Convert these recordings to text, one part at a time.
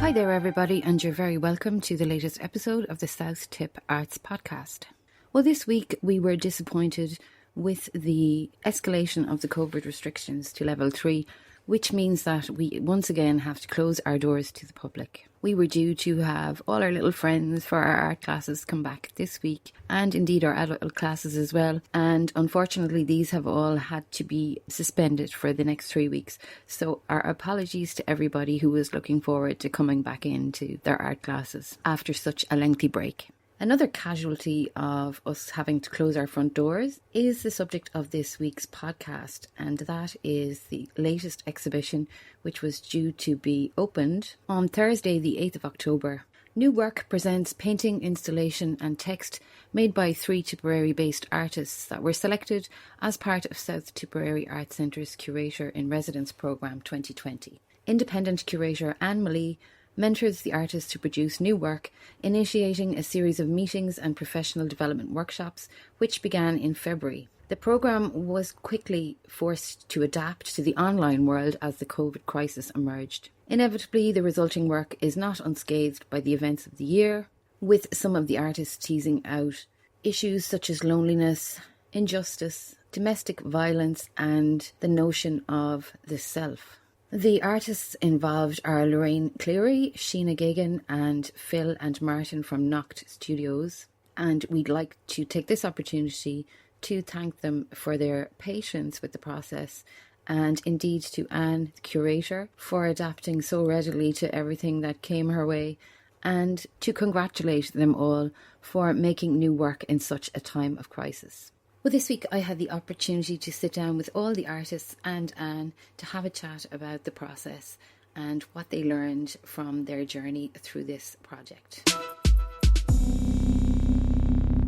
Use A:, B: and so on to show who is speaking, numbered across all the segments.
A: Hi there, everybody, and you're very welcome to the latest episode of the South Tip Arts Podcast. Well, this week we were disappointed with the escalation of the COVID restrictions to level 3, which means that we once again have to close our doors to the public. We were due to have all our little friends for our art classes come back this week, and indeed our adult classes as well. And unfortunately, these have all had to be suspended for the next 3 weeks. So our apologies to everybody who was looking forward to coming back into their art classes after such a lengthy break. Another casualty of us having to close our front doors is the subject of this week's podcast, and that is the latest exhibition, which was due to be opened on Thursday, the 8th of October. New work presents painting, installation and text made by 3 Tipperary-based artists that were selected as part of South Tipperary Arts Centre's Curator-in-Residence programme 2020. Independent curator Anne Mullee mentors the artists to produce new work, initiating a series of meetings and professional development workshops, which began in February. The programme was quickly forced to adapt to the online world as the COVID crisis emerged. Inevitably, the resulting work is not unscathed by the events of the year, with some of the artists teasing out issues such as loneliness, injustice, domestic violence, and the notion of the self. The artists involved are Lorraine, Cleary, Sheenagh, and Phil and Martin from Nocht Studios, and we'd like to take this opportunity to thank them for their patience with the process, and indeed to Anne, the curator, for adapting so readily to everything that came her way, and to congratulate them all for making new work in such a time of crisis. Well, this week I had the opportunity to sit down with all the artists and Anne to have a chat about the process and what they learned from their journey through this project.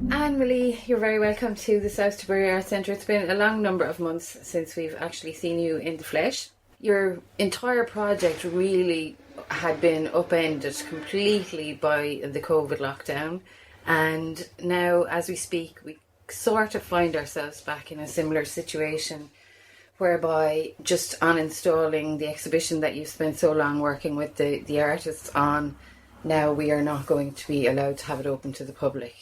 A: Anne Mullee, you're very welcome to the South Tipperary Arts Centre. It's been a long number of months since we've actually seen you in the flesh. Your entire project really had been upended completely by the COVID lockdown, and now as we speak we sort of find ourselves back in a similar situation whereby just on installing the exhibition that you've spent so long working with the artists on, now we are not going to be allowed to have it open to the public.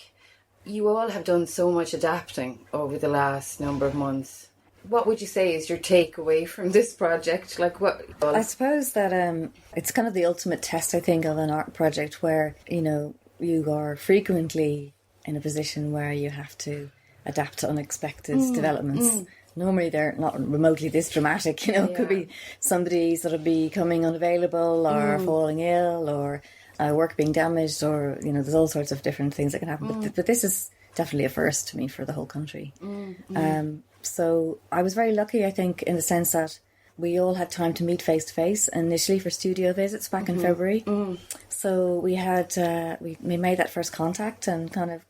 A: You all have done so much adapting over the last number of months. What would you say is your takeaway from this project? Like what?
B: I suppose that it's kind of the ultimate test, I think, of an art project where, you know, you are frequently in a position where you have to adapt to unexpected developments. Normally they're not remotely this dramatic, you know. It could be somebody sort of becoming unavailable or falling ill or work being damaged, or, you know, there's all sorts of different things that can happen. But this is definitely a first to me for the whole country. So I was very lucky, I think, in the sense that we all had time to meet face to face initially for studio visits back in February. So we had we made that first contact and kind of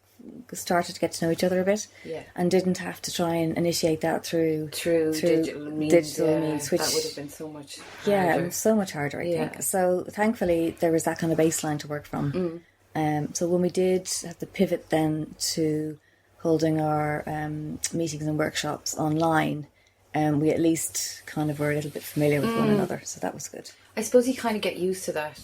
B: started to get to know each other a bit, and didn't have to try and initiate that through digital means, which
A: that would have been so much harder.
B: It was so much harder, I think. So thankfully there was that kind of baseline to work from. So when we did have to pivot then to holding our meetings and workshops online, we at least kind of were a little bit familiar with one another, so that was good.
A: I suppose you kind of get used to that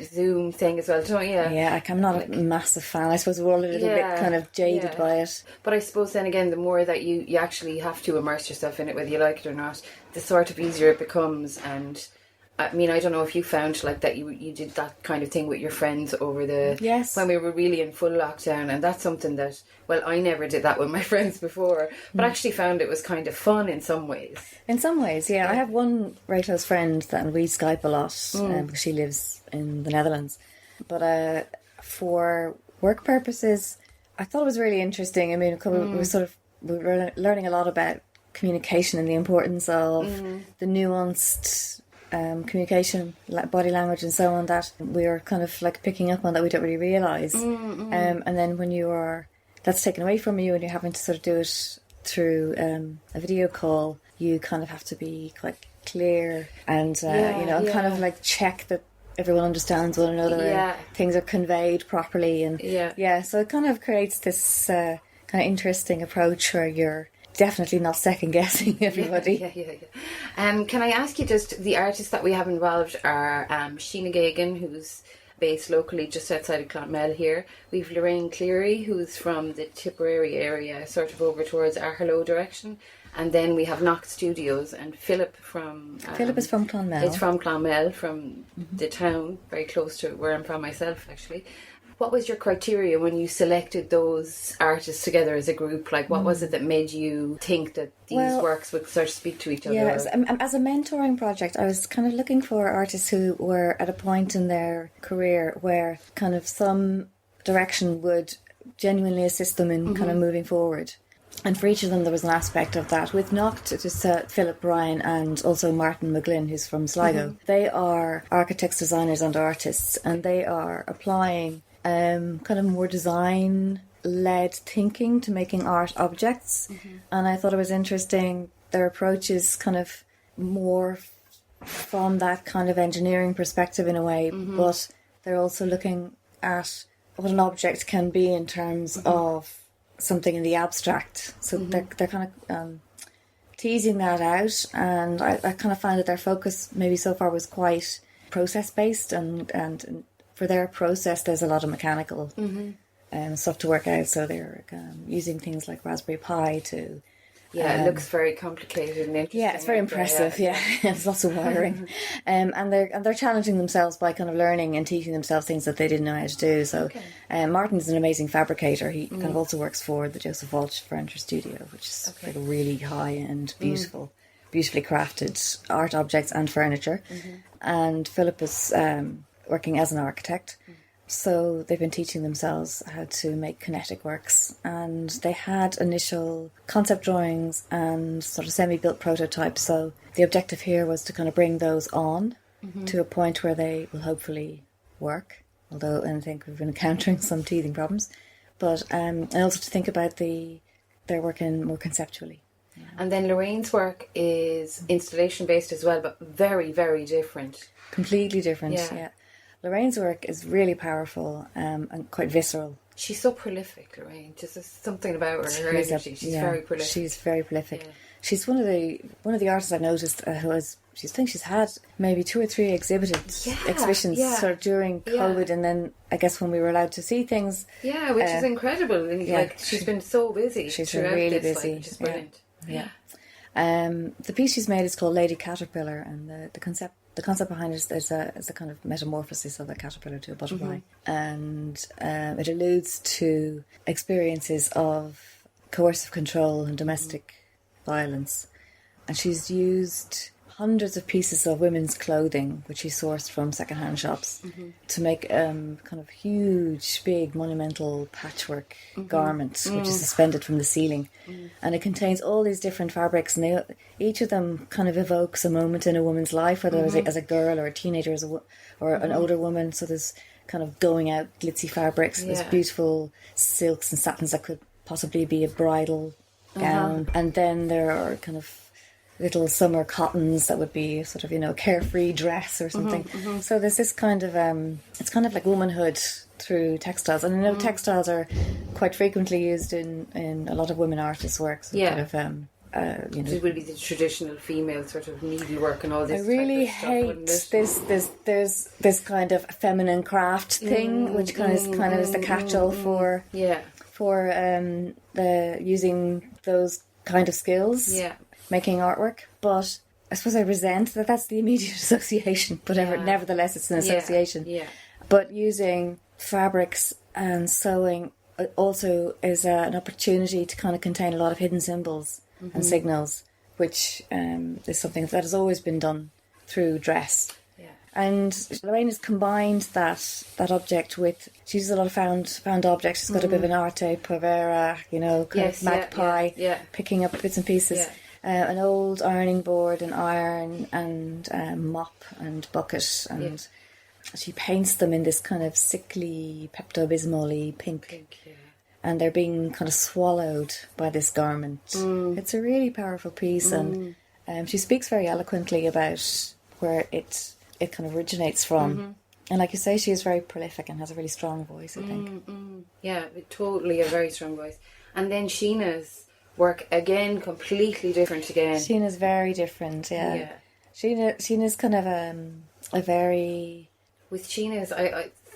A: Zoom thing as well, don't you?
B: Yeah, I'm not a massive fan. I suppose we're all a little bit kind of jaded by it.
A: But I suppose then again, the more that you actually have to immerse yourself in it, whether you like it or not, the sort of easier it becomes. And I mean, I don't know if you found like that you did that kind of thing with your friends over the when we were really in full lockdown, and that's something that, well, I never did that with my friends before, but actually found it was kind of fun in some ways.
B: In some ways, yeah. I have one very close friend that we Skype a lot because she lives in the Netherlands. But for work purposes, I thought it was really interesting. I mean, we were learning a lot about communication and the importance of the nuanced communication, body language and so on, that we are kind of like picking up on that we don't really realise. And then when that's taken away from you and you're having to sort of do it through a video call, you kind of have to be quite clear and, kind of like check that everyone understands one another and things are conveyed properly. And so it kind of creates this kind of interesting approach where you're definitely not second guessing everybody.
A: Can I ask you, just the artists that we have involved are Sheenagh, who's based locally just outside of Clonmel here. We've Lorraine Cleary, who's from the Tipperary area, sort of over towards Arhello direction. And then we have Nocht Studios, and Philip from...
B: Philip is from Clonmel.
A: It's from Clonmel, from the town, very close to where I'm from myself, actually. What was your criteria when you selected those artists together as a group? Like, what was it that made you think that these works would sort of speak to each other?
B: Yeah, as a mentoring project, I was kind of looking for artists who were at a point in their career where kind of some direction would genuinely assist them in kind of moving forward. And for each of them, there was an aspect of that. With Nocht, it is Philip Ryan and also Martin McGloin, who's from Sligo. They are architects, designers and artists, and they are applying kind of more design-led thinking to making art objects. And I thought it was interesting. Their approach is kind of more from that kind of engineering perspective in a way, but they're also looking at what an object can be in terms of something in the abstract. So they're kind of teasing that out, and I kind of find that their focus maybe so far was quite process-based, and for their process there's a lot of mechanical stuff to work out. So they're using things like Raspberry Pi to...
A: it looks very complicated and interesting.
B: Yeah, it's very impressive. There's lots of wiring, and they're challenging themselves by kind of learning and teaching themselves things that they didn't know how to do. So, Martin's an amazing fabricator. He kind of also works for the Joseph Walsh Furniture Studio, which is like a really high end, beautifully crafted art objects and furniture. And Philip is working as an architect. So they've been teaching themselves how to make kinetic works, and they had initial concept drawings and sort of semi-built prototypes. So the objective here was to kind of bring those on to a point where they will hopefully work, although I think we've been encountering some teething problems. But and also to think about their working more conceptually.
A: And then Lorraine's work is installation based as well, but very, very different.
B: Completely different, yeah. Lorraine's work is really powerful and quite visceral.
A: She's so prolific, Lorraine. Just there's something about her energy. She's very prolific.
B: She's very prolific. Yeah. She's one of the artists I've noticed who has. I think she's had maybe 2 or 3 exhibitions sort of during COVID, and then I guess when we were allowed to see things. Yeah,
A: which is incredible. And like she's been so busy.
B: She's been really busy.
A: Which is brilliant.
B: Yeah. The piece she's made is called Lady Caterpillar, and the concept behind it is a kind of metamorphosis of a caterpillar to a butterfly, and it alludes to experiences of coercive control and domestic violence. And she's used hundreds of pieces of women's clothing, which she sourced from second-hand shops, to make kind of huge, big, monumental patchwork garment, which is suspended from the ceiling. And it contains all these different fabrics, and each of them kind of evokes a moment in a woman's life, whether it was as a girl or a teenager or an older woman. So there's kind of going out glitzy fabrics, there's beautiful silks and satins that could possibly be a bridal gown. And then there are kind of little summer cottons that would be sort of, a carefree dress or something. So there's this kind of, it's kind of like womanhood through textiles. And I know textiles are quite frequently used in a lot of women artists' works. Kind of,
A: it would be the traditional female sort of needlework and all this.
B: I really
A: hate
B: this kind of feminine craft thing, which kind of is the catch-all for using those kind of skills. Making artwork, but I suppose I resent that that's the immediate association, but nevertheless it's an association. But using fabrics and sewing also is an opportunity to kind of contain a lot of hidden symbols and signals, which is something that has always been done through dress. And Lorraine has combined that object with, she uses a lot of found objects. She's got a bit of an arte povera, kind of magpie, picking up bits and pieces. An old ironing board and iron and mop and bucket, and she paints them in this kind of sickly Pepto-Bismol-y pink, and they're being kind of swallowed by this garment. It's a really powerful piece, and she speaks very eloquently about where it kind of originates from. And like you say, she is very prolific and has a really strong voice, I think.
A: Yeah, totally a very strong voice. And then Sheenagh's work again, completely different again.
B: Sheenagh's very different, yeah. Sheenagh's kind of a very...
A: With Sheenagh's,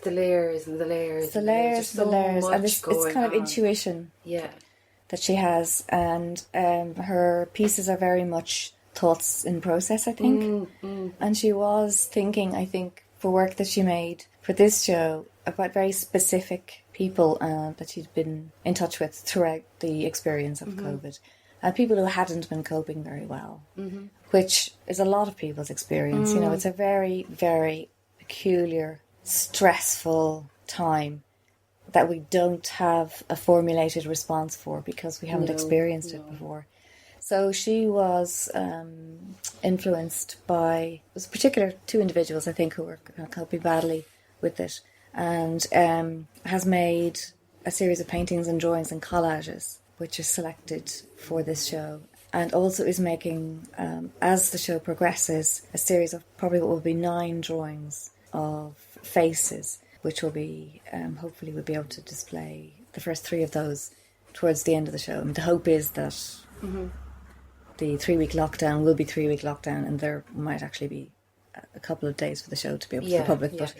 A: the layers and the layers.
B: The layers,
A: and the layers.
B: And it's kind of intuition that she has. And her pieces are very much thoughts in process, I think. And she was thinking, I think, for work that she made for this show, about very specific people that she'd been in touch with throughout the experience of COVID. People who hadn't been coping very well, which is a lot of people's experience. You know, it's a very, very peculiar, stressful time that we don't have a formulated response for because we haven't experienced it before. So she was influenced by, it was particular two individuals, I think, who were coping badly with it, and has made a series of paintings and drawings and collages, which are selected for this show, and also is making, as the show progresses, a series of probably what will be 9 drawings of faces, which will be, hopefully we'll be able to display the first 3 of those towards the end of the show. And the hope is that the 3-week lockdown will be 3-week lockdown, and there might actually be a couple of days for the show to be open to the public, but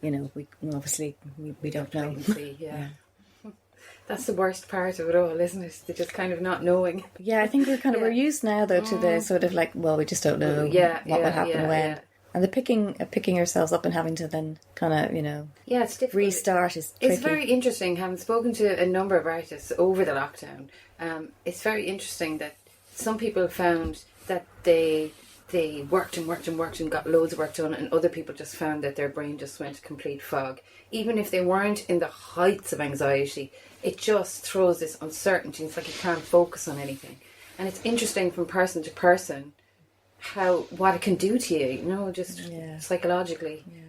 B: you know, we obviously we don't know.
A: That's the worst part of it all, isn't it? They're just kind of not knowing.
B: Yeah, I think we're used now though to the sort of like, well, we just don't know what will happen when. And the picking yourselves up and having to then kind of, you know,
A: it's difficult.
B: Restart is tricky.
A: It's very interesting, having spoken to a number of artists over the lockdown. It's very interesting that some people found that they worked and got loads of work done, and other people just found that their brain just went complete fog. Even if they weren't in the heights of anxiety, it just throws this uncertainty. It's like you can't focus on anything. And it's interesting from person to person what it can do to you, you know, just psychologically. Yeah.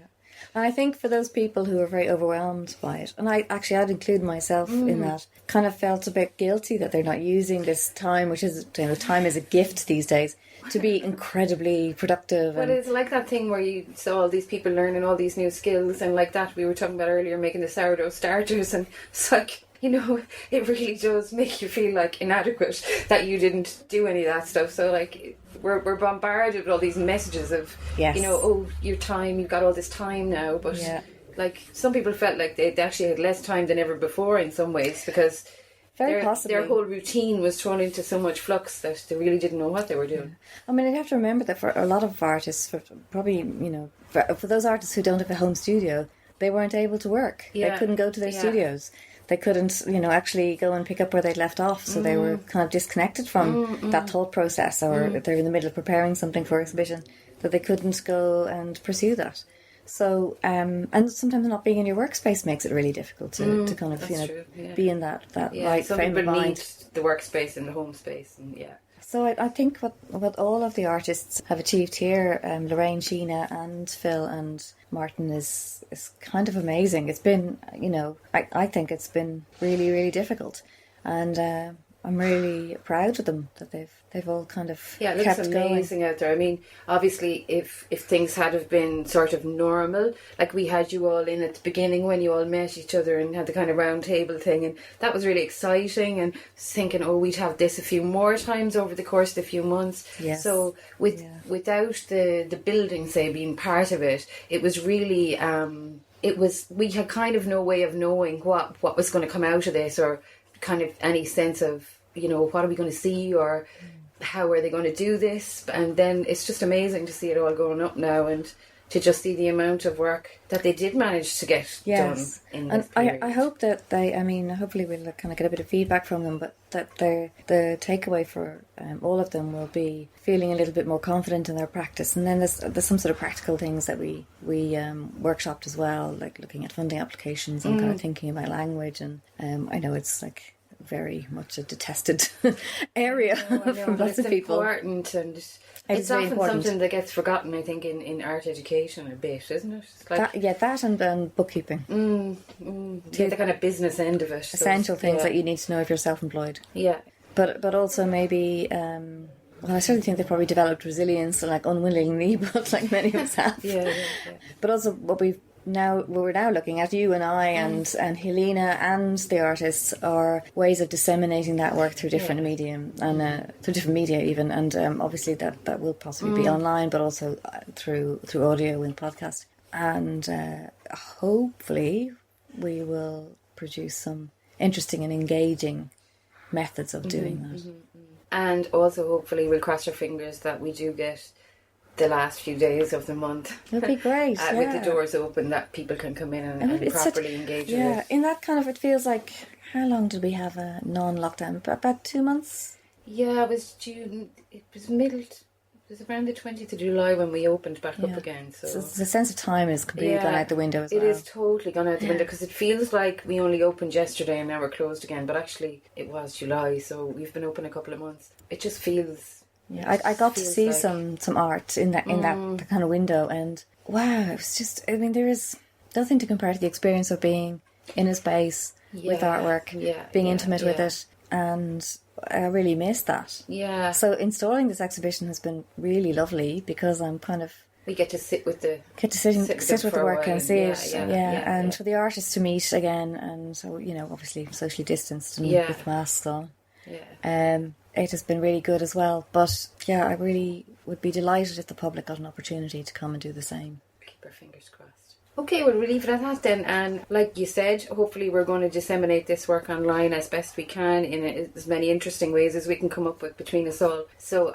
B: And I think for those people who are very overwhelmed by it, and I'd include myself in that, kind of felt a bit guilty that they're not using this time, which is, you know, time is a gift these days, to be incredibly productive.
A: But it's like that thing where you saw all these people learning all these new skills, and like that we were talking about earlier, making the sourdough starters, and it's like, you know, it really does make you feel like inadequate that you didn't do any of that stuff. So like we're bombarded with all these messages of, you know, oh, your time, you've got all this time now, but like some people felt like they actually had less time than ever before in some ways, because their whole routine was thrown into so much flux that they really didn't know what they were doing.
B: I mean, you have to remember that for a lot of artists, for probably, you know, for those artists who don't have a home studio, they weren't able to work. They couldn't go to their studios. They couldn't, you know, actually go and pick up where they'd left off. So they were kind of disconnected from that thought process, or if they're in the middle of preparing something for exhibition, that they couldn't go and pursue that. So, and sometimes not being in your workspace makes it really difficult to kind of, you know, be in that right frame of mind. Some people need
A: the workspace and the home space, and
B: So I think what all of the artists have achieved here, Lorraine, Sheenagh and Phil and Martin, is kind of amazing. It's been, you know, I think it's been really, really difficult. And I'm really proud of them that they've all kind of
A: it
B: kept
A: looks
B: going.
A: amazing out there. I mean, obviously, if things had have been sort of normal, like we had you all in at the beginning when you all met each other and had the kind of round table thing, and that was really exciting, and thinking, oh, we'd have this a few more times over the course of a few months.
B: Yes.
A: So without the building, say, being part of it, it was really we had kind of no way of knowing what was going to come out of this, or kind of any sense of, you know, what are we going to see, or how are they going to do this? And then it's just amazing to see it all going up now, and to just see the amount of work that they did manage to get done in this period.
B: I hope that hopefully we'll kind of get a bit of feedback from them, but that the takeaway for all of them will be feeling a little bit more confident in their practice. And then there's some sort of practical things that we workshopped as well, like looking at funding applications and kind of thinking about language. And I know it's like very much a detested area from lots of people.
A: Important, and it's often something that gets forgotten, I think, in art education a bit, isn't it? It's like
B: that and bookkeeping.
A: The kind of business end of it.
B: Essential things that you need to know if you're self-employed. Yeah. But also maybe, well, I certainly think they've probably developed resilience, like unwillingly, but like many of us have. But also what we've now we're now looking at you and I and Helena and the artists are ways of disseminating that work through different medium and through different media even, and obviously that will possibly be online, but also through audio and podcast, and hopefully we will produce some interesting and engaging methods of doing that.
A: And also hopefully we'll cross our fingers that we do get the last few days of the month.
B: It'll be great,
A: with the doors open, that people can come in and properly engage with it.
B: Yeah, in that kind of, it feels like, how long did we have a non-lockdown? About 2 months?
A: Yeah, it was June. It was around the 20th of July when we opened back up again. So
B: the sense of time is completely gone out the window as well.
A: It is totally gone out the window, because it feels like we only opened yesterday and now we're closed again. But actually, it was July, so we've been open a couple of months. It just feels...
B: Yeah, I got to see some art in that kind of window, and wow, it was just... I mean, there is nothing to compare to the experience of being in a space with artwork, being intimate with it, and I really miss that. Yeah. So installing this exhibition has been really lovely, because I'm kind of...
A: We get to sit with the...
B: sit with the work and see it. And for the artists to meet again, and so, obviously socially distanced and with masks on. Yeah. It has been really good as well. But I really would be delighted if the public got an opportunity to come and do the same.
A: Keep our fingers crossed. Okay, we'll leave it at that then. And like you said, hopefully we're going to disseminate this work online as best we can in as many interesting ways as we can come up with between us all. So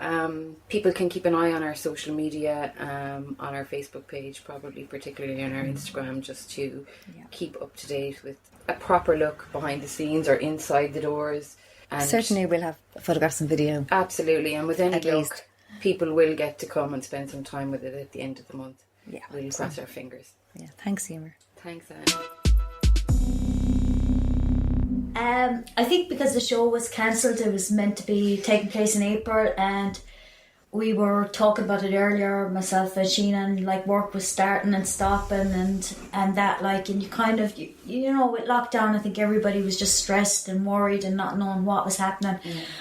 A: people can keep an eye on our social media, on our Facebook page, probably particularly on our Instagram, just to keep up to date with a proper look behind the scenes or inside the doors. And
B: certainly we'll have photographs and video.
A: Absolutely, and with any luck, people will get to come and spend some time with it at the end of the month.
B: Yeah,
A: we'll cross our fingers.
B: Yeah, thanks, Emer.
A: Thanks,
C: Anne. I think because the show was cancelled, it was meant to be taking place in April, and we were talking about it earlier, myself and Sheenagh, and like work was starting and stopping and that, like, and you kind of, you know, with lockdown, I think everybody was just stressed and worried and not knowing what was happening.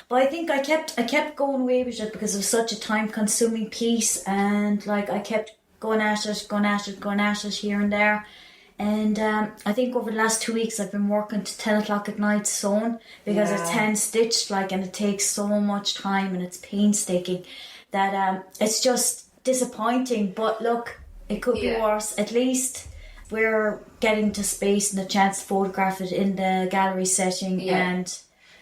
C: But I think I kept going away with it because it was such a time consuming piece, and like I kept going at it here and there. And I think over the last 2 weeks I've been working to 10 o'clock at night sewn, because it's hand stitched, like, and it takes so much time and it's painstaking that it's just disappointing. But look, it could be worse. At least we're getting to space and a chance to photograph it in the gallery setting. And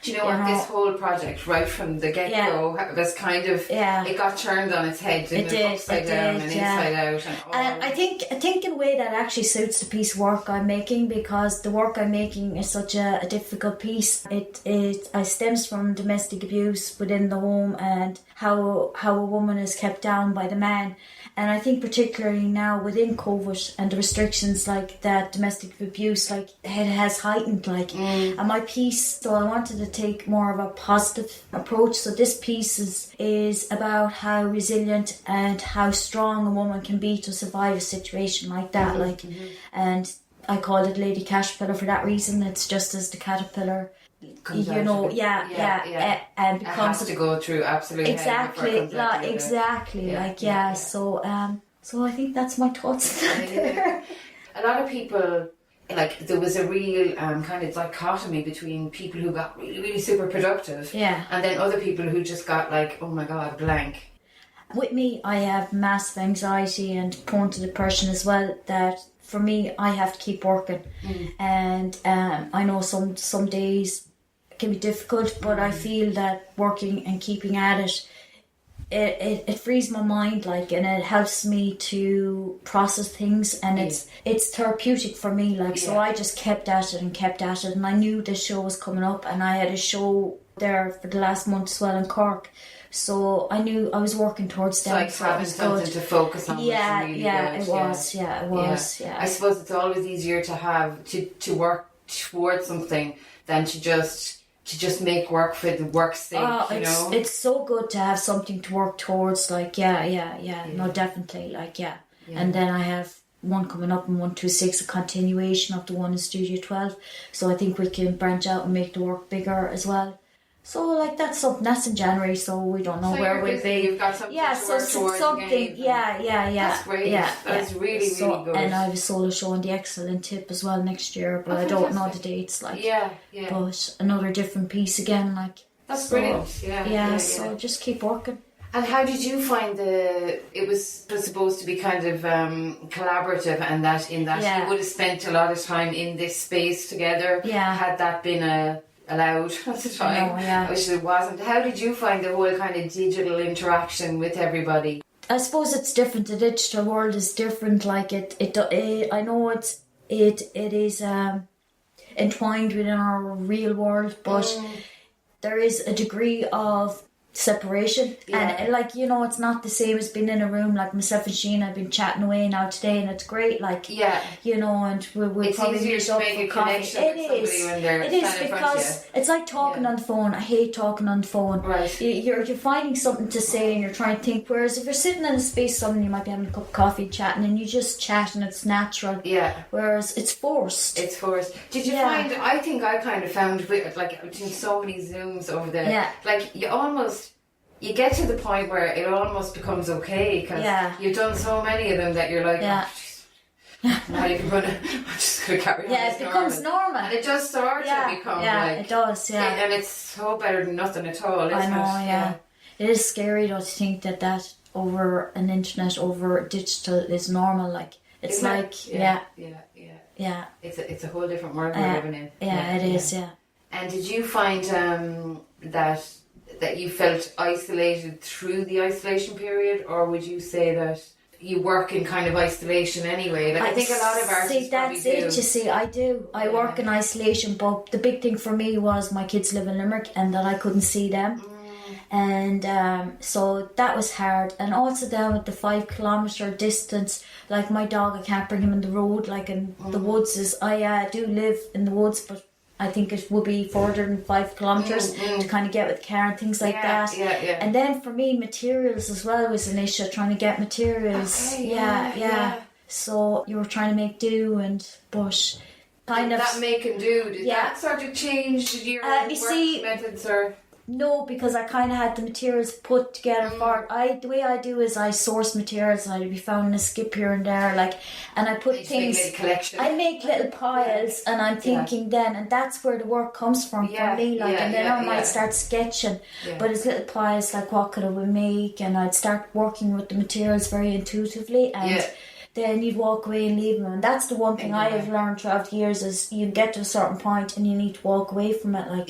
A: do you know what, this whole project, right from the get-go, was kind of, it got turned on its head, didn't it? Upside down and inside out.
C: And I think in a way that actually suits the piece of work I'm making, because the work I'm making is such a difficult piece. It stems from domestic abuse within the home and how a woman is kept down by the man. And I think particularly now within COVID and the restrictions, like that domestic abuse, like it has heightened, like, and my piece, so I wanted to take more of a positive approach. So this piece is about how resilient and how strong a woman can be to survive a situation like that, and I call it Lady Caterpillar for that reason. It's just as the caterpillar, and becomes
A: it has to go through absolute
C: exactly, so I think that's my thoughts.
A: A lot of people, like, there was a real kind of dichotomy between people who got really, really super productive, and then other people who just got like, oh my god, blank.
C: With me, I have massive anxiety and prone to depression as well, that for me, I have to keep working. And I know some days can be difficult, but I feel that working and keeping at it frees my mind, like, and it helps me to process things, and it's therapeutic for me, like. So I just kept at it, and I knew this show was coming up, and I had a show there for the last month as well in Cork, so I knew I was working towards that.
A: It's like having something to focus on.
C: It was.
A: I suppose it's always easier to have to work towards something than to just make work for the work's sake, you know?
C: It's so good to have something to work towards, like, no, definitely, like, And then I have one coming up in 126, a continuation of the one in Studio 12, so I think we can branch out and make the work bigger as well. So like that's in January, so we don't know where we'll be.
A: You've got something to work towards
C: something.
A: again.
C: Yeah.
A: That's great.
C: Yeah,
A: that's really good.
C: And I have a solo show on the Excellent Tip as well next year, but I don't know the dates. Like, but another different piece again. Like,
A: that's brilliant. Yeah.
C: So just keep working.
A: And how did you find it was supposed to be kind of collaborative, and that you would have spent a lot of time in this space together?
C: Yeah.
A: Had that been allowed at the time?
C: I
A: wish it wasn't. How did you find the whole kind of digital interaction with everybody?
C: I suppose it's different. The digital world is different. Like it I know it is entwined within our real world, but there is a degree of separation, and like, you know, it's not the same as being in a room. Like myself and Sheenagh have been chatting away now today, and it's great, like, you know, and we'll probably meet up for coffee. It is because it's like talking on the phone. I hate talking on the phone.
A: Right.
C: You're finding something to say and you're trying to think, whereas if you're sitting in a space, someone, you might be having a cup of coffee chatting, and you just chat and it's natural, whereas it's forced.
A: Did you find, I think I kind of found, like, between so many Zooms over there, like, you get to the point where it almost becomes okay, because you've done so many of them that you're like, now you can I'm just going to carry on.
C: It becomes normal.
A: And it does start to become like...
C: it does,
A: and it's so better than nothing at all, isn't it?
C: I know, It is scary, though, to think that over an internet, over digital is normal. Like, it's
A: isn't
C: like...
A: Yeah. It's a whole different world we're living in.
C: It is.
A: And did you find that you felt isolated through the isolation period, or would you say that you work in kind of isolation anyway? Like, I think a lot of artists
C: that's
A: probably do.
C: You see, I do. I work in isolation, but the big thing for me was my kids live in Limerick and that I couldn't see them. And so that was hard. And also down with the 5 kilometre distance, like my dog, I can't bring him in the road, like in the woods. I do live in the woods, but I think it would be further than 5 kilometres to kind of get with the car and things like that. And then for me, materials as well was an issue, trying to get materials. So you were trying to make do, but kind of...
A: That make and do, did that sort of change your work methods, or...?
C: No, because I kind of had the materials put together for it. The way I do is I source materials, and I'd be found in a skip here and there, like, and I put things. I make little piles, and I'm thinking then, and that's where the work comes from for me. Like, and then I might start sketching, but it's little piles, like what could I make, and I'd start working with the materials very intuitively, and. Then you'd walk away and leave them, and that's the one thing I have learned throughout the years is you get to a certain point and you need to walk away from it. Like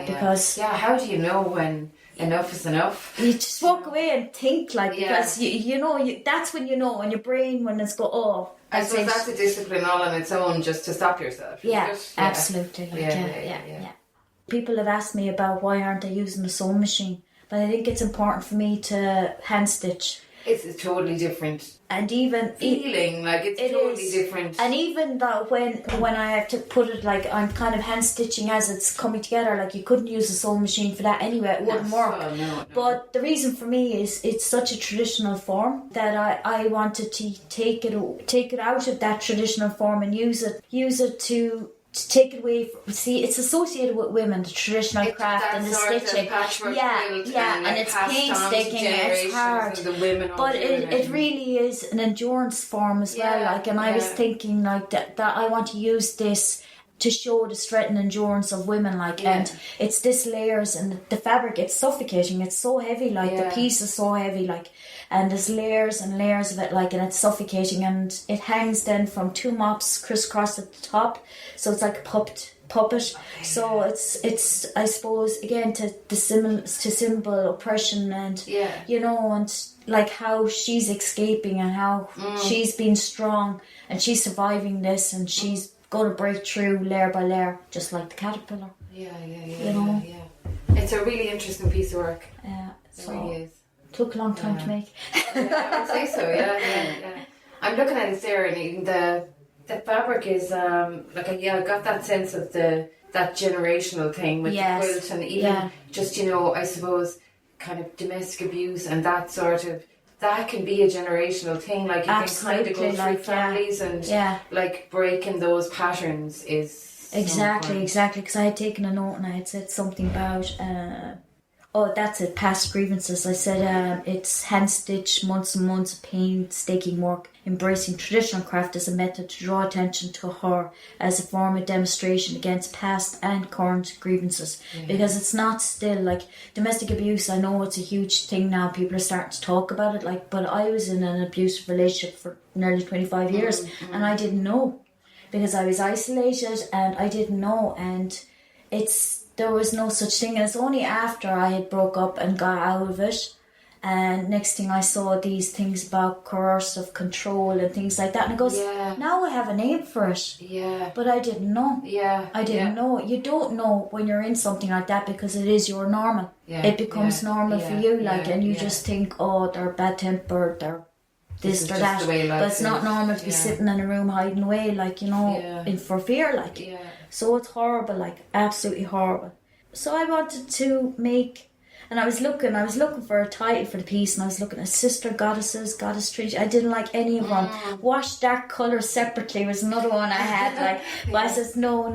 C: because
A: how do you know when enough is enough?
C: You just walk away and think, like, because you know that's when you know, when your brain, when it's
A: I suppose that's a discipline all on its own, just to stop yourself.
C: Absolutely. People have asked me about why aren't I using a sewing machine, but I think it's important for me to hand stitch.
A: It's totally different.
C: And even
A: feeling like it's totally different.
C: And even though when I have to put it, like, I'm kind of hand stitching as it's coming together, like, you couldn't use a sewing machine for that anyway, it wouldn't work.
A: No.
C: But the reason for me is it's such a traditional form that I wanted to take it out of that traditional form and use it to take it away from, see, it's associated with women, the traditional craft and the stitching. And it's painstaking and it's hard. But it really is an endurance form as well. Like, and I was thinking, like, that I want to use this to show the strength and endurance of women, like, and it's this layers, and the fabric, it's suffocating, it's so heavy, like, the piece is so heavy, like, and there's layers and layers of it, like, and it's suffocating, and it hangs then from 2 mops crisscross at the top, so it's like a puppet. So it's I suppose again to symbol oppression, and you know, and like how she's escaping and how she's been strong and she's surviving this, and she's going to break through layer by layer, just like the caterpillar. You know?
A: It's a really interesting piece of work. It really is.
C: Took a long time to make.
A: I would say so. I'm looking at it there, and even the fabric is like I got that sense of that generational thing with the quilt, and even just, you know, I suppose kind of domestic abuse and that sort of. That can be a generational thing, like you can kind of go through families, and like breaking those patterns is
C: Exactly, because I had taken a note and I had said something about, that's it, past grievances. I said it's hand stitch, months and months of painstaking work, embracing traditional craft as a method to draw attention to her as a form of demonstration against past and current grievances. Because it's not still, like, domestic abuse, I know it's a huge thing now, people are starting to talk about it, like, but I was in an abusive relationship for nearly 25 years and I didn't know, because I was isolated and I didn't know, and there was no such thing. And it's only after I had broke up and got out of it, and next thing I saw these things about coercive control and things like that, and it goes, now I have a name for it. But I didn't know. I didn't know. You don't know when you're in something like that, because it is your normal. It becomes normal for you, like, and you just think, oh, they're bad tempered, they're this or that, but it's not normal to be sitting in a room hiding away, like, you know, for fear, like. So it's horrible, like, absolutely horrible. So I wanted to make, and I was looking for a title for the piece, and I was looking at Sister Goddesses, Goddess Trinity. I didn't like any of them. Wash Dark Colours Separately was another one I had, like, but I said no,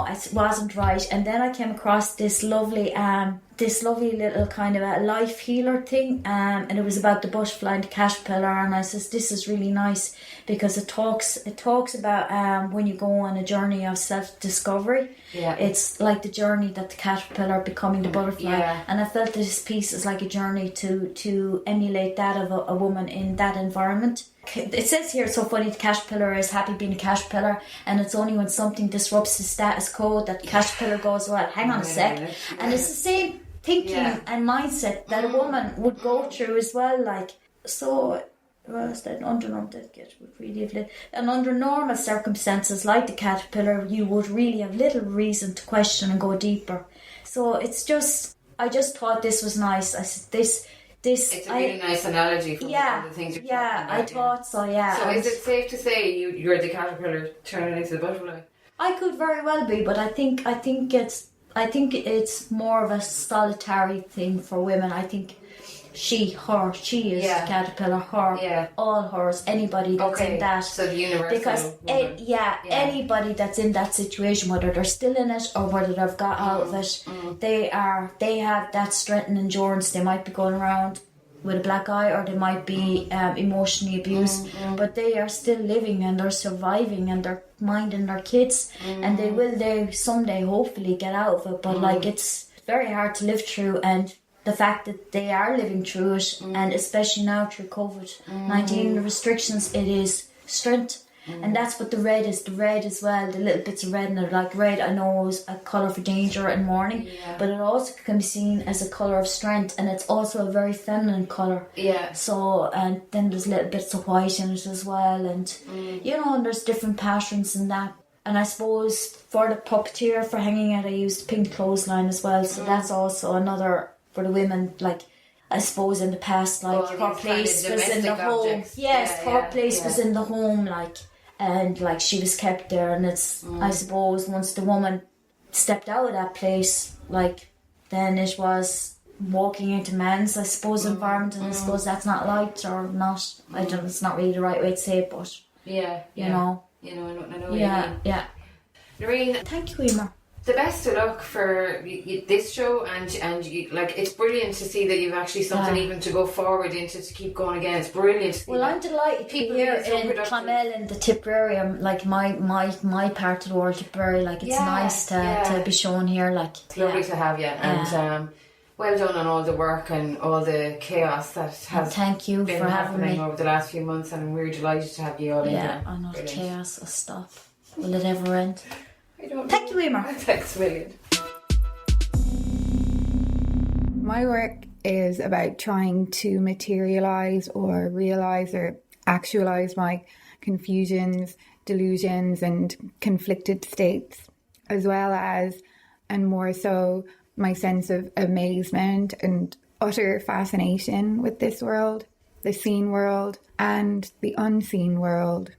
C: it wasn't right. And then I came across this lovely little kind of a life healer thing, and it was about the butterfly and the caterpillar, and I says, this is really nice, because it talks about when you go on a journey of self-discovery, it's like the journey that the caterpillar becoming the butterfly, and I felt this piece is like a journey to emulate that of a woman in that environment. It says here, it's so funny, the caterpillar is happy being a caterpillar, and it's only when something disrupts the status quo that the caterpillar goes, well, hang on a sec. And it's the same thinking and mindset that a woman would go through as well, like. So and under normal circumstances like the caterpillar, you would really have little reason to question and go deeper. So it's just, I just thought this was nice. I said this
A: it's a really nice analogy for all the things you're talking about.
C: I thought so,
A: So is it safe to say you're the caterpillar turning into the butterfly? I
C: could very well be, but I think it's more of a solitary thing for women. I think she is the caterpillar, all hers, anybody that's in that.
A: So the universal
C: because anybody that's in that situation, whether they're still in it or whether they've got out of it, they have that strength and endurance. They might be going around with a black eye, or they might be emotionally abused, but they are still living and they're surviving and they're minding their kids, and they someday hopefully get out of it. But like, it's very hard to live through, and the fact that they are living through it, and especially now through COVID-19 restrictions, it is strength. And that's what the red is. The red as well, the little bits of red in it, like red I know is a colour for danger and mourning, but it also can be seen as a colour of strength, and it's also a very feminine colour. So, and then there's little bits of white in it as well, and you know, and there's different patterns in that. And I suppose for the puppeteer, for hanging it, I used pink clothesline as well, so that's also another for the women, like, I suppose in the past, like, her place was in the home. Her place was in the home, like, and like she was kept there, and it's I suppose once the woman stepped out of that place, like, then it was walking into man's, I suppose, environment, and I suppose that's not liked or not. I don't know, it's not really the right way to say it, but you know.
A: I know. Lorraine,
C: thank you, Emma.
A: The best of luck for this show, and you, like, it's brilliant to see that you've actually something even to go forward into, to keep going again. It's brilliant.
C: Well, I'm delighted to be here in Clonmel in the Tipperary. Like my part of the world, Tipperary. Like, it's nice to be shown here. Like,
A: it's lovely to have you, and well done on all the work and all the chaos that has
C: thank you
A: been
C: for having
A: happening
C: me
A: over the last few months, and we're delighted to have you all in here.
C: I know the chaos will stop. Will it ever end?
A: Thank
C: you, Emma.
A: Thanks a million.
D: My work is about trying to materialise or realise or actualise my confusions, delusions and conflicted states, as well as, and more so, my sense of amazement and utter fascination with this world, the seen world and the unseen world.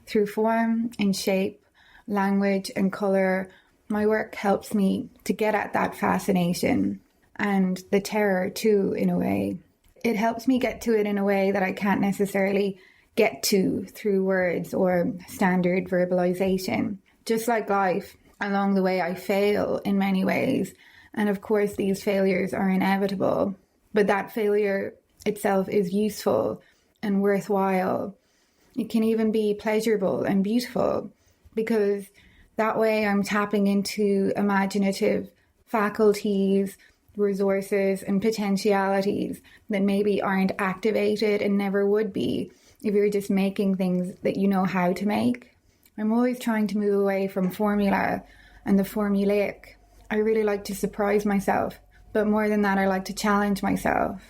D: Through form and shape, language and colour, my work helps me to get at that fascination and the terror too, in a way. It helps me get to it in a way that I can't necessarily get to through words or standard verbalisation. Just like life, along the way I fail in many ways. And of course, these failures are inevitable. But that failure itself is useful and worthwhile. It can even be pleasurable and beautiful, because that way I'm tapping into imaginative faculties, resources and potentialities that maybe aren't activated and never would be if you're just making things that you know how to make. I'm always trying to move away from formula and the formulaic. I really like to surprise myself, but more than that, I like to challenge myself.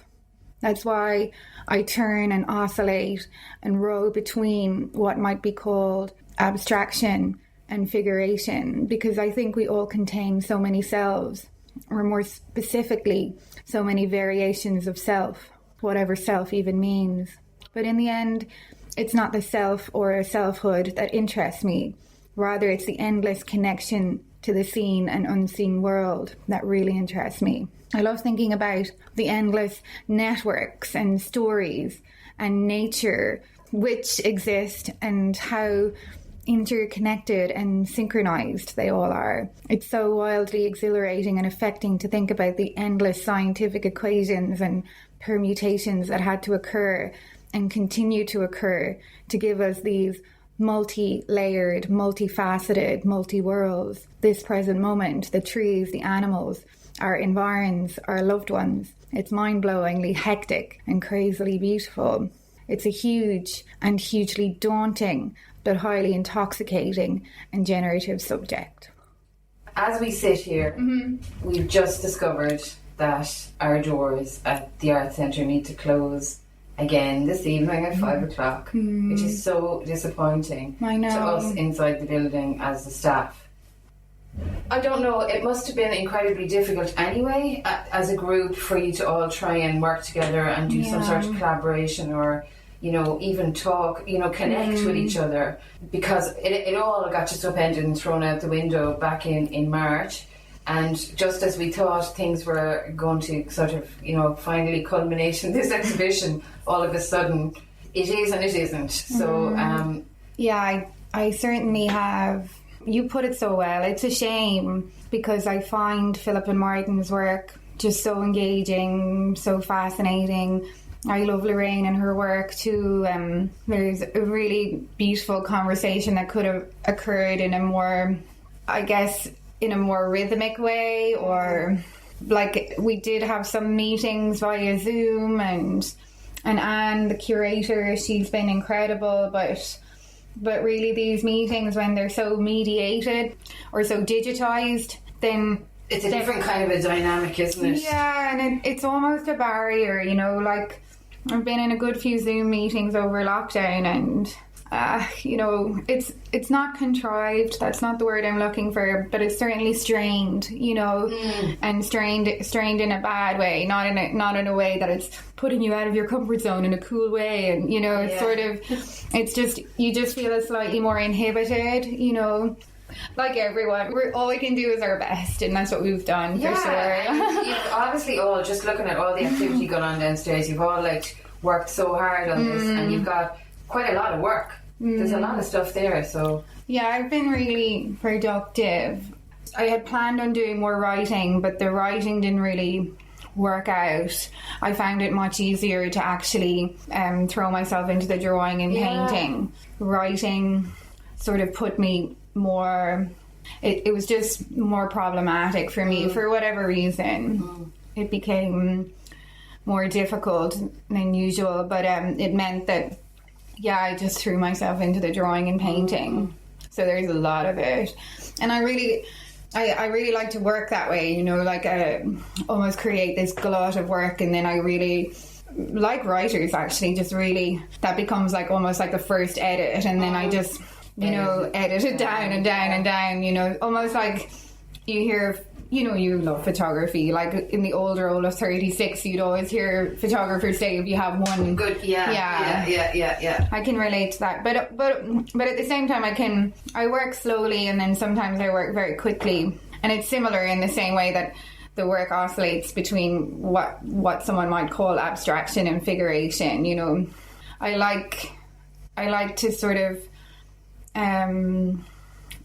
D: That's why I turn and oscillate and roll between what might be called abstraction and figuration, because I think we all contain so many selves, or more specifically, so many variations of self, whatever self even means. But in the end, it's not the self or a selfhood that interests me. Rather, it's the endless connection to the seen and unseen world that really interests me. I love thinking about the endless networks and stories and nature which exist and how interconnected and synchronized they all are. It's so wildly exhilarating and affecting to think about the endless scientific equations and permutations that had to occur and continue to occur to give us these multi-layered, multifaceted, multi-worlds. This present moment, the trees, the animals, our environs, our loved ones. It's mind-blowingly hectic and crazily beautiful. It's a huge and hugely daunting but highly intoxicating and generative subject.
A: As we sit here, we've just discovered that our doors at the Art Centre need to close again this evening at 5 o'clock, which is so disappointing to us inside the building as the staff. I don't know, it must have been incredibly difficult anyway as a group for you to all try and work together and do some sort of collaboration, or even talk, connect with each other, because it all got just upended and thrown out the window back in March. And just as we thought things were going to sort of, finally culminate in this exhibition, all of a sudden it is and it isn't. So,
D: I certainly have. You put it so well. It's a shame, because I find Philip and Martin's work just so engaging, so fascinating. I love Lorraine and her work too. There's a really beautiful conversation that could have occurred in a more, in a more rhythmic way, or like we did have some meetings via Zoom, and Anne, the curator, she's been incredible, but really these meetings, when they're so mediated or so digitized, then
A: it's a different kind of a dynamic, isn't it?
D: Yeah, and it's almost a barrier, like I've been in a good few Zoom meetings over lockdown, and it's not contrived. That's not the word I'm looking for, but it's certainly strained, and strained in a bad way, not in a way that it's putting you out of your comfort zone in a cool way, and it's sort of, it's just, you just feel slightly more inhibited, Like everyone, all we can do is our best, and that's what we've done for sure.
A: You've obviously all, just looking at all the activity going on downstairs, you've all worked so hard on this, and you've got quite a lot of work. There's a lot of stuff there, so...
D: Yeah, I've been really productive. I had planned on doing more writing, but the writing didn't really work out. I found it much easier to actually throw myself into the drawing and painting. Writing sort of put me more... It was just more problematic for me, for whatever reason. It became more difficult than usual, but it meant that I just threw myself into the drawing and painting. So there's a lot of it, and I really like to work that way, almost create this glut of work, and then I really like writers actually, just really that becomes almost like the first edit, and then I just edit it down and down and down, almost like you hear. You love photography. Like in the old role of 36, you'd always hear photographers say if you have one
A: good, yeah.
D: I can relate to that, but at the same time, I work slowly, and then sometimes I work very quickly, and it's similar in the same way that the work oscillates between what someone might call abstraction and figuration. I like to sort of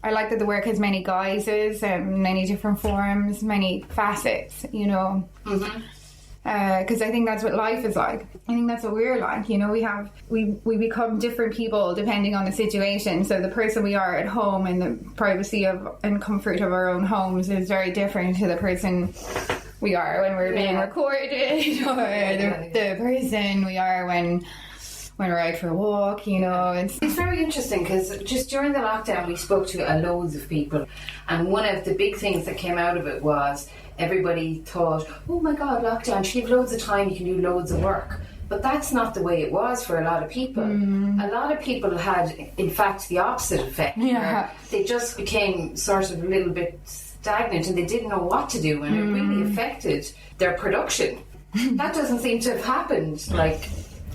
D: I like that the work has many guises, many different forms, many facets, you know. Because I think that's what life is like. I think that's what we're like. You know, we become different people depending on the situation. So the person we are at home in the privacy of and comfort of our own homes is very different to the person we are when we're being recorded, or the person we are when we're out for a walk, you know. It's
A: very interesting because just during the lockdown we spoke to loads of people, and one of the big things that came out of it was everybody thought, oh my god, lockdown, you have loads of time, you can do loads of work. But that's not the way it was for a lot of people. A lot of people had, in fact, the opposite effect. Where they just became sort of a little bit stagnant and they didn't know what to do, and it really affected their production. That doesn't seem to have happened, like,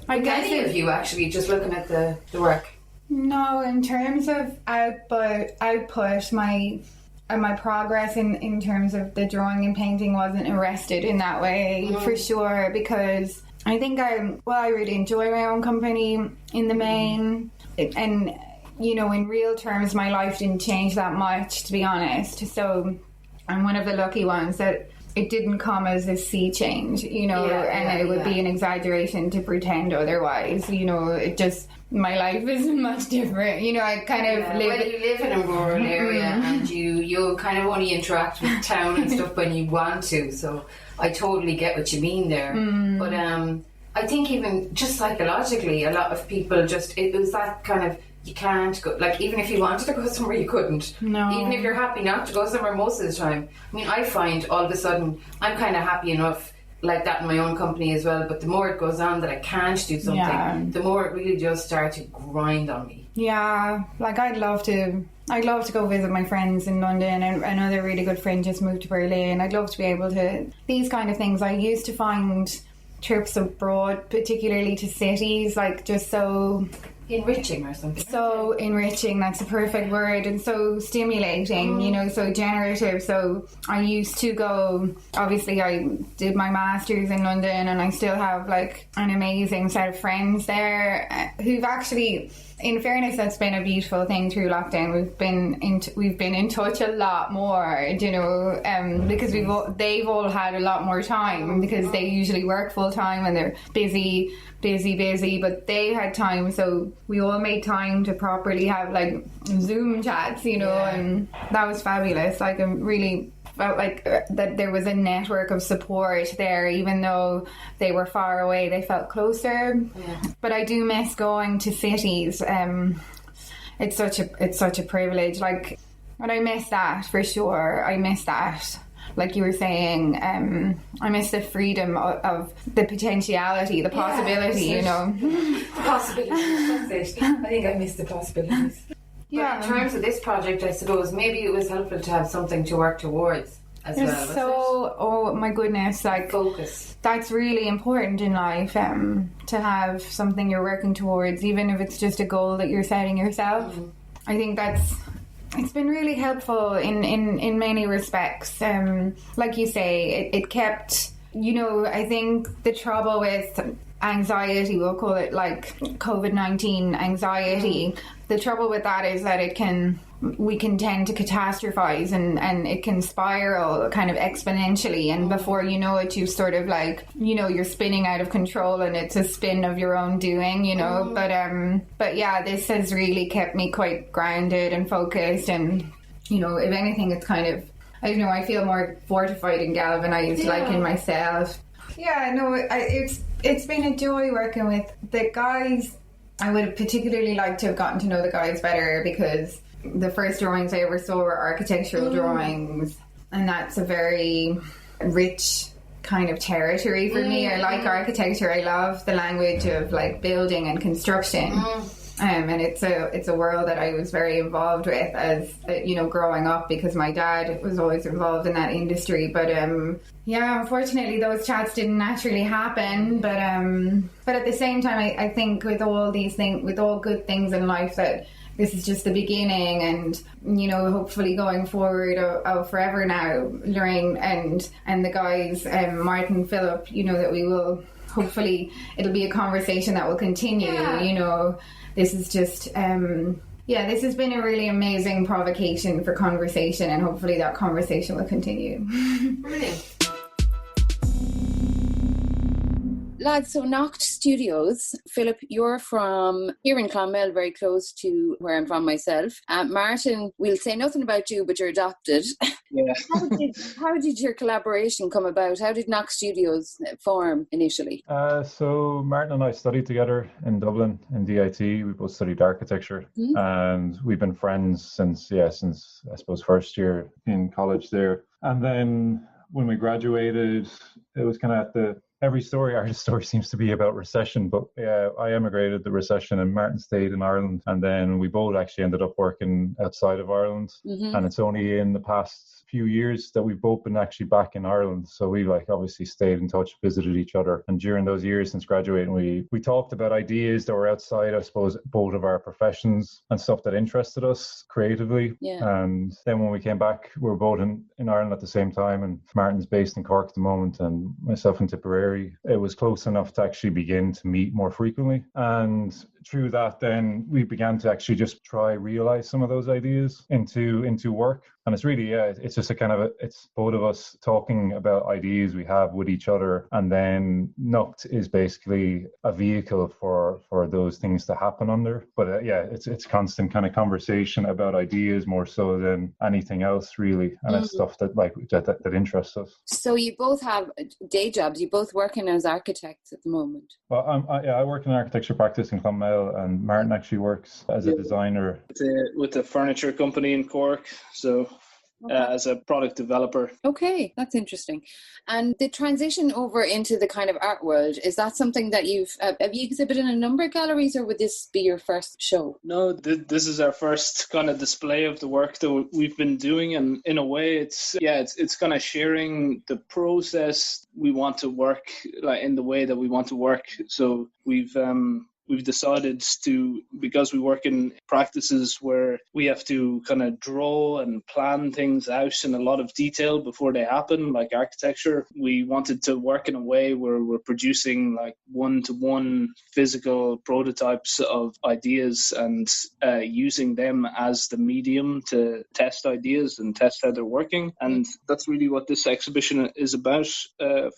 A: I guess any of you actually, just looking at the work.
D: No, in terms of output, my progress in terms of the drawing and painting wasn't arrested in that way, for sure, because I think I really enjoy my own company in the main, and you know, in real terms my life didn't change that much, to be honest. So I'm one of the lucky ones that it didn't come as a sea change, you know, it would be an exaggeration to pretend otherwise, you know. It just, my life is much different, you know. I kind of live...
A: Well, you live in a rural area and you kind of only interact with town and stuff when you want to, so I totally get what you mean there. But I think even just psychologically, a lot of people just, it was that kind of, you can't go, like, even if you wanted to go somewhere you couldn't.
D: No.
A: Even if you're happy not to go somewhere most of the time. I mean, I find all of a sudden I'm kind of happy enough like that in my own company as well, but the more it goes on that I can't do something, the more it really does start to grind on me.
D: Yeah, like I'd love to go visit my friends in London, and another really good friend just moved to Berlin. I'd love to be able to, these kind of things. I used to find trips abroad, particularly to cities, like just so
A: enriching or something.
D: So enriching, that's a perfect word, and so stimulating, you know, so generative. So I used to go, obviously I did my masters in London, and I still have like an amazing set of friends there who've actually, in fairness, that's been a beautiful thing through lockdown. We've been in touch a lot more, you know, because they've all had a lot more time, because they usually work full time and they're busy, but they had time, so we all made time to properly have like Zoom chats, you know, and that was fabulous. Like, I really felt like that there was a network of support there, even though they were far away, they felt closer. But I do miss going to cities. It's such a privilege, like, and I miss that for sure. I miss that, like you were saying. I miss the freedom of the potentiality, the possibility, you know.
A: The possibilities, that's it. I think I miss the possibilities. But in terms of this project, I suppose maybe it was helpful to have something to work towards as well.
D: So, oh my goodness, like,
A: focus.
D: That's really important in life, to have something you're working towards, even if it's just a goal that you're setting yourself. I think it's been really helpful in many respects. Like you say, it kept, you know, I think the trouble with anxiety, we'll call it like COVID-19 anxiety, the trouble with that is that we can tend to catastrophize, and it can spiral kind of exponentially, and before you know it, you sort of like, you know, you're spinning out of control, and it's a spin of your own doing, you know. But yeah, this has really kept me quite grounded and focused, and, you know, if anything, it's kind of, I don't know, I feel more fortified and galvanized, like, in myself. Yeah, no, it's been a joy working with the guys. I would have particularly liked to have gotten to know the guys better, because the first drawings I ever saw were architectural drawings, and that's a very rich kind of territory for me. I like architecture. I love the language of like building and construction. And it's a world that I was very involved with as, you know, growing up, because my dad was always involved in that industry. But yeah, unfortunately those chats didn't naturally happen. But at the same time, I think with all these things, with all good things in life, that this is just the beginning, and, you know, hopefully going forward of forever now, Lorraine and the guys, Martin, Philip, you know, that we will, hopefully it'll be a conversation that will continue, you know. This is just Yeah, this has been a really amazing provocation for conversation, and hopefully that conversation will continue.
A: Brilliant. Lads, so Nocht Studios, Philip, you're from here in Clonmel, very close to where I'm from myself. Martin, we'll say nothing about you, but you're adopted.
E: Yeah.
A: How did your collaboration come about? How did Nocht Studios form initially?
F: So Martin and I studied together in Dublin in DIT. We both studied architecture, and we've been friends since I suppose first year in college there. And then when we graduated, it was kind of artist story seems to be about recession, but I emigrated the recession and Martin stayed in Ireland, and then we both actually ended up working outside of Ireland. And it's only in the past few years that we've both been actually back in Ireland, so we obviously stayed in touch, visited each other, and during those years since graduating we talked about ideas that were outside, I suppose, both of our professions and stuff that interested us creatively. And then when we came back, we were both in Ireland at the same time, and Martin's based in Cork at the moment and myself in Tipperary. It was close enough to actually begin to meet more frequently, and through that then we began to actually just try realize some of those ideas into work. And it's really, it's just it's both of us talking about ideas we have with each other. And then Nocht is basically a vehicle for those things to happen under. But it's constant kind of conversation about ideas more so than anything else, really. And it's stuff that interests us.
A: So you both have day jobs. You're both working as architects at the moment.
F: Well, I work in architecture practice in Clonmel, and Martin actually works as a designer
E: with a furniture company in Cork. So as a product developer.
A: Okay, that's interesting. And the transition over into the kind of art world, is that something that have you exhibited in a number of galleries, or would this be your first show?
E: No, this is our first kind of display of the work that we've been doing, and in a way it's kind of sharing the process we want to work, like in the way that we want to work. So we've decided to, because we work in practices where we have to kind of draw and plan things out in a lot of detail before they happen, like architecture, we wanted to work in a way where we're producing like one-to-one physical prototypes of ideas and using them as the medium to test ideas and test how they're working. And that's really what this exhibition is about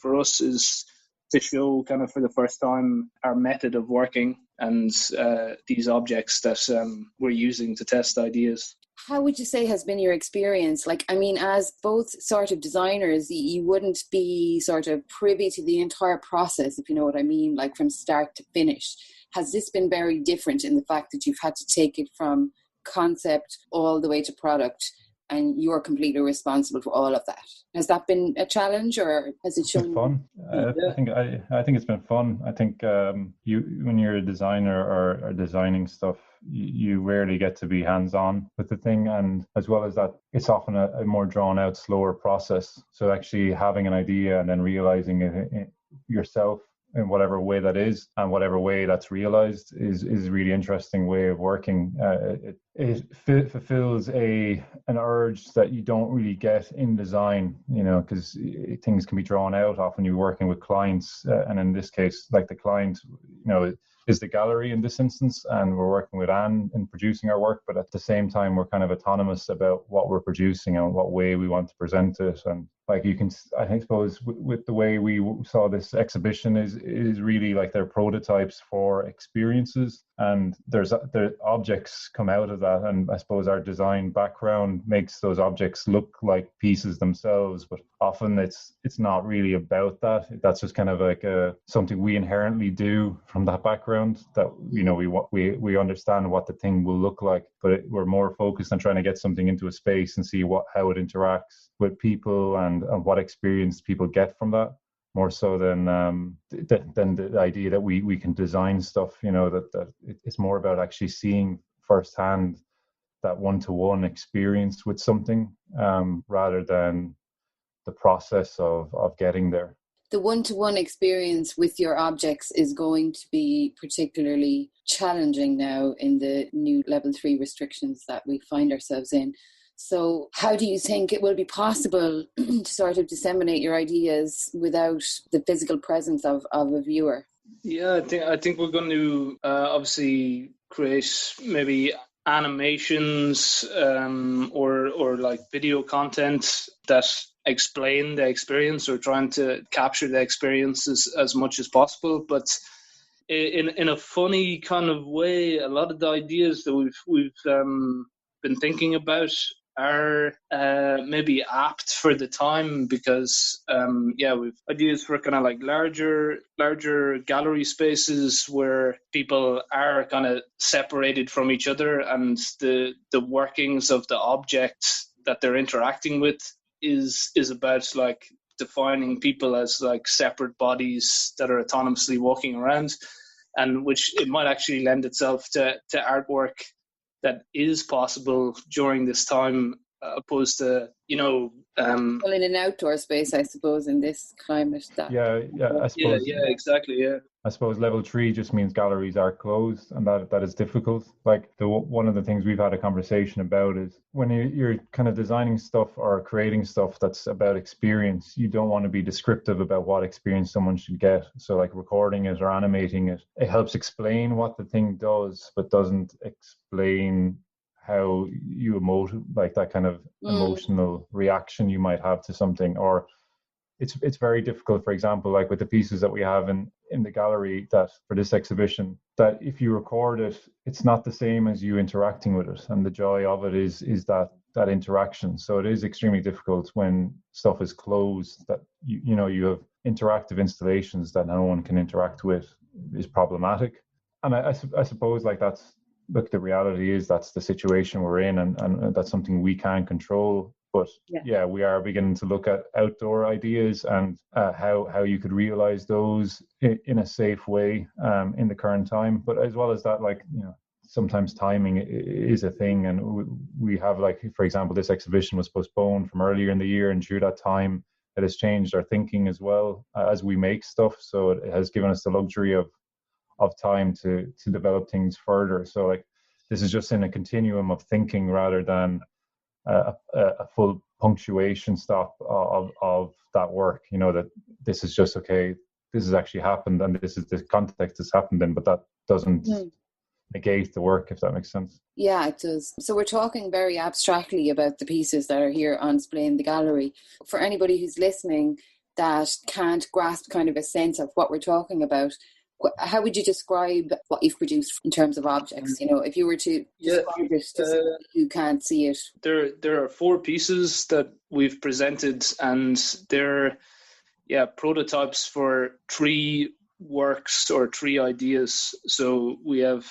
E: for us, is to show kind of for the first time our method of working and these objects that we're using to test ideas.
A: How would you say has been your experience? As both sort of designers, you wouldn't be sort of privy to the entire process, if you know what I mean, like from start to finish. Has this been very different in the fact that you've had to take it from concept all the way to product, and you're completely responsible for all of that? Has that been a challenge, or has it shown?
F: It's fun. I think it's been fun. I think when you're a designer or designing stuff, you rarely get to be hands-on with the thing, and as well as that, it's often a more drawn-out, slower process. So actually having an idea and then realizing it yourself in whatever way that is, and whatever way that's realized is a really interesting way of working. It fulfills an urge that you don't really get in design, because things can be drawn out. Often you're working with clients, and in this case, like the client, is the gallery in this instance, and we're working with Anne in producing our work, but at the same time we're kind of autonomous about what we're producing and what way we want to present it. And I suppose with the way we saw this exhibition is really like they're prototypes for experiences, and there's objects come out of that, and I suppose our design background makes those objects look like pieces themselves, but often it's not really about that. That's just kind of like something we inherently do from that background, that we understand what the thing will look like, but we're more focused on trying to get something into a space and see how it interacts with people and what experience people get from that, more so than the idea that we can design stuff. That it's more about actually seeing firsthand that one-to-one experience with something, rather than the process of getting there.
A: The one-to-one experience with your objects is going to be particularly challenging now in the new level 3 restrictions that we find ourselves in. So how do you think it will be possible to sort of disseminate your ideas without the physical presence of a viewer?
E: Yeah, I think we're going to obviously create maybe animations or like video content that explain the experience or trying to capture the experience as much as possible. But in a funny kind of way, a lot of the ideas that we've been thinking about are maybe apt for the time, because we've ideas for kind of like larger gallery spaces where people are kind of separated from each other, and the workings of the object that they're interacting with is about like defining people as like separate bodies that are autonomously walking around, and which it might actually lend itself to artwork that is possible during this time, opposed to,
A: well, in an outdoor space, I suppose, in this climate.
F: I suppose.
E: Yeah, exactly. Yeah.
F: I suppose level 3 just means galleries are closed, and that is difficult. Like one of the things we've had a conversation about is when you're kind of designing stuff or creating stuff that's about experience, you don't want to be descriptive about what experience someone should get. So like recording it or animating it, it helps explain what the thing does, but doesn't explain how you emote, like that kind of emotional reaction you might have to something. Or it's very difficult, for example, like with the pieces that we have in the gallery that for this exhibition, that if you record it, it's not the same as you interacting with it, and the joy of it is that interaction. So it is extremely difficult when stuff is closed, that you have interactive installations that no one can interact with is problematic. And I suppose like the reality is that's the situation we're in, and that's something we can't control. But we are beginning to look at outdoor ideas and how you could realize those in a safe way in the current time. But as well as that, like, sometimes timing is a thing. And we have, like, for example, this exhibition was postponed from earlier in the year. And through that time, it has changed our thinking as well as we make stuff. So it has given us the luxury of time to develop things further. So, like, this is just in a continuum of thinking rather than a full punctuation stop of that work, that this is just, okay, this has actually happened and this is the context it's happened in, but that doesn't negate the work, if that makes sense.
A: Yeah, it does. So we're talking very abstractly about the pieces that are here on display in the gallery. For anybody who's listening that can't grasp kind of a sense of what we're talking about, how would you describe what you've produced in terms of objects? If you were to describe it to someone who can't see it.
E: There are 4 pieces that we've presented, and they're prototypes for 3 works or 3 ideas. So we have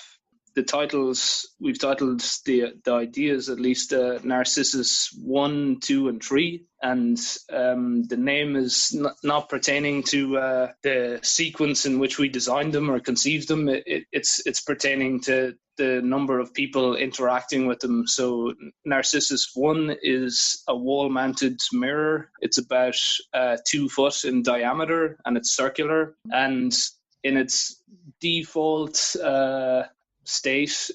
E: the titles, we've titled the ideas, at least, Narcissus 1, 2, and 3. And the name is not pertaining to the sequence in which we designed them or conceived them. It's pertaining to the number of people interacting with them. So Narcissus 1 is a wall-mounted mirror. It's about 2 foot in diameter, and it's circular. And in its default state,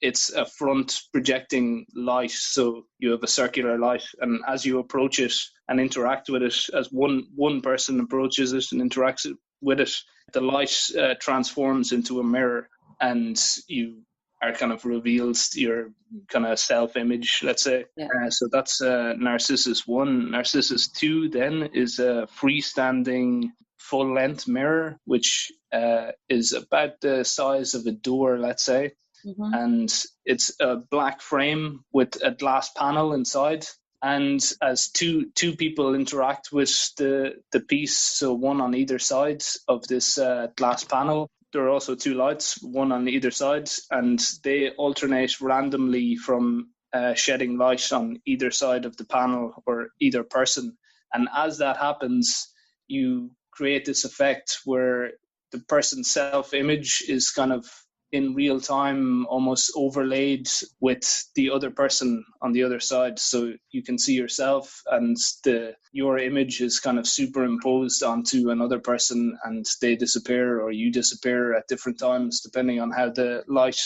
E: it's a front projecting light, so you have a circular light, and as you approach it and interact with it, as one person approaches it and interacts with it, the light transforms into a mirror, and you are kind of revealed your kind of self-image, let's say. So that's Narcissus 1. Narcissus 2 then is a freestanding full-length mirror, which is about the size of a door, let's say. And it's a black frame with a glass panel inside. And as two people interact with the piece, so one on either side of this glass panel, there are also 2 lights, one on either side, and they alternate randomly from shedding light on either side of the panel or either person. And as that happens, you create this effect where the person's self-image is kind of in real time almost overlaid with the other person on the other side. So you can see yourself, and your image is kind of superimposed onto another person, and they disappear or you disappear at different times depending on how the light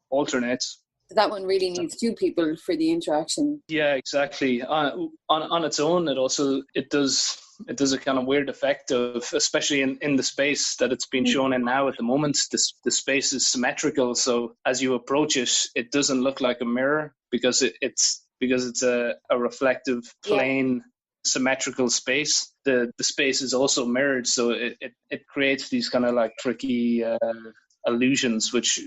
E: alternates.
A: That one really needs 2 people for the interaction.
E: Yeah, exactly. On its own, it does it does a kind of weird effect of, especially in the space that it's been shown in now at the moment, the space is symmetrical. So as you approach it, it doesn't look like a mirror because it's a reflective plane, symmetrical space. The space is also mirrored, so it creates these kind of like tricky illusions, which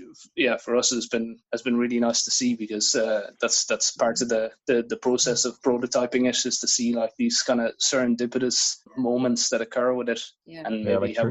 E: for us has been really nice to see, because that's part of the process of prototyping it, is to see like these kind of serendipitous moments that occur with it, and maybe how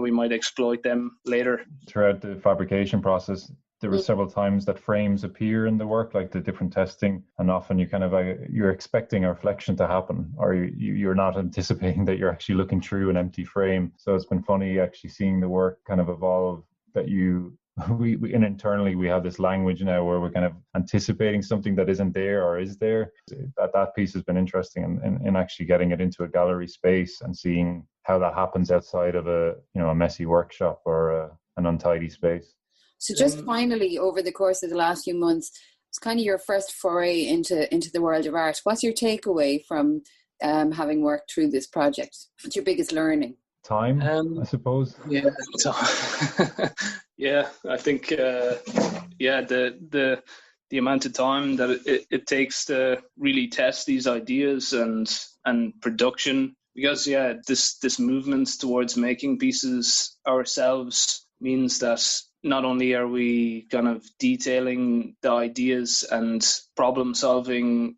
E: we might exploit them later.
F: Throughout the fabrication process, there were several times that frames appear in the work, like the different testing, and often you kind of you're expecting a reflection to happen, or you're not anticipating that you're actually looking through an empty frame. So it's been funny actually seeing the work kind of evolve. That and internally we have this language now where we're kind of anticipating something that isn't there or is there. That piece has been interesting, in actually getting it into a gallery space and seeing how that happens outside of a messy workshop or an untidy space.
A: So just finally, over the course of the last few months, it's kind of your first foray into the world of art. What's your takeaway from having worked through this project? What's your biggest learning?
F: Time, I suppose.
E: Yeah, yeah. I think the amount of time that it takes to really test these ideas and production, because this movement towards making pieces ourselves means that not only are we kind of detailing the ideas and problem solving,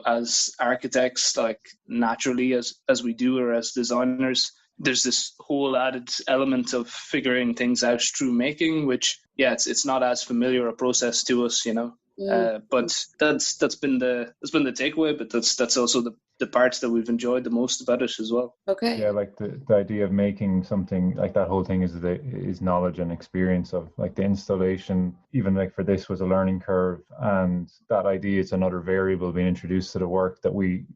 E: as architects, like naturally as we do, or as designers, there's this whole added element of figuring things out through making, which it's not as familiar a process to us, but that's been the takeaway. But that's also the parts that we've enjoyed the most about it as well.
A: Okay.
F: Yeah, like the idea of making something, like that whole thing is knowledge and experience of, like, the installation, even like for this, was a learning curve, and that idea is another variable being introduced to the work that we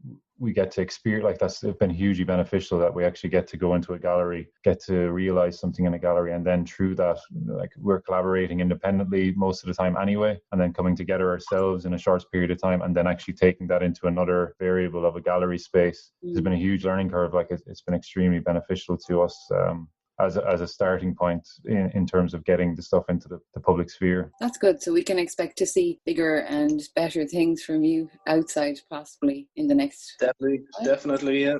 F: get to experience. Like, that's been hugely beneficial, that we actually get to go into a gallery, get to realize something in a gallery, and then through that, like, we're collaborating independently most of the time anyway, and then coming together ourselves in a short period of time, and then actually taking that into another variable of a gallery space has been a huge learning curve. Like, it's been extremely beneficial to us as a starting point in terms of getting the stuff into the public sphere.
A: That's good. So we can expect to see bigger and better things from you outside, possibly in the next.
E: Definitely, yeah.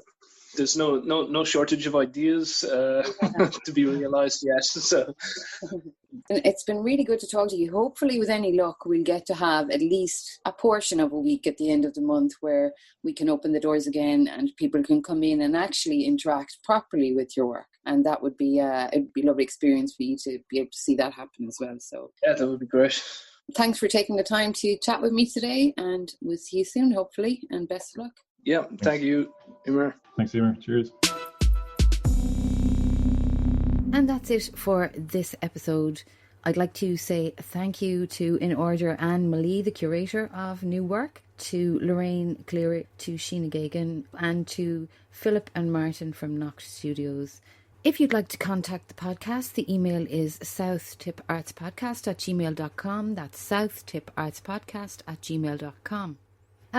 E: There's no shortage of ideas to be realised yet. So
A: it's been really good to talk to you. Hopefully, with any luck, we'll get to have at least a portion of a week at the end of the month where we can open the doors again and people can come in and actually interact properly with your work. And that would be it'd be a lovely experience for you to be able to see that happen as well. So
E: that would be great.
A: Thanks for taking the time to chat with me today, and we'll see you soon, hopefully, and best of luck.
E: Yeah, thank you, Emer.
F: Thanks, Emer. Cheers.
A: And that's it for this episode. I'd like to say thank you to, in order, Anne Mullee, the curator of new work, to Lorraine, Cleary, to Sheenagh, and to Philip and Martin from Nocht Studios. If you'd like to contact the podcast, the email is southtippartspodcast@gmail.com. That's southtippartspodcast@gmail.com.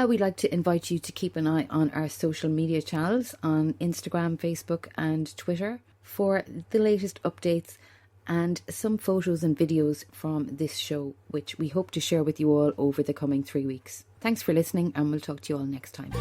A: We'd like to invite you to keep an eye on our social media channels on Instagram, Facebook and Twitter for the latest updates and some photos and videos from this show, which we hope to share with you all over the coming 3 weeks. Thanks for listening, and we'll talk to you all next time.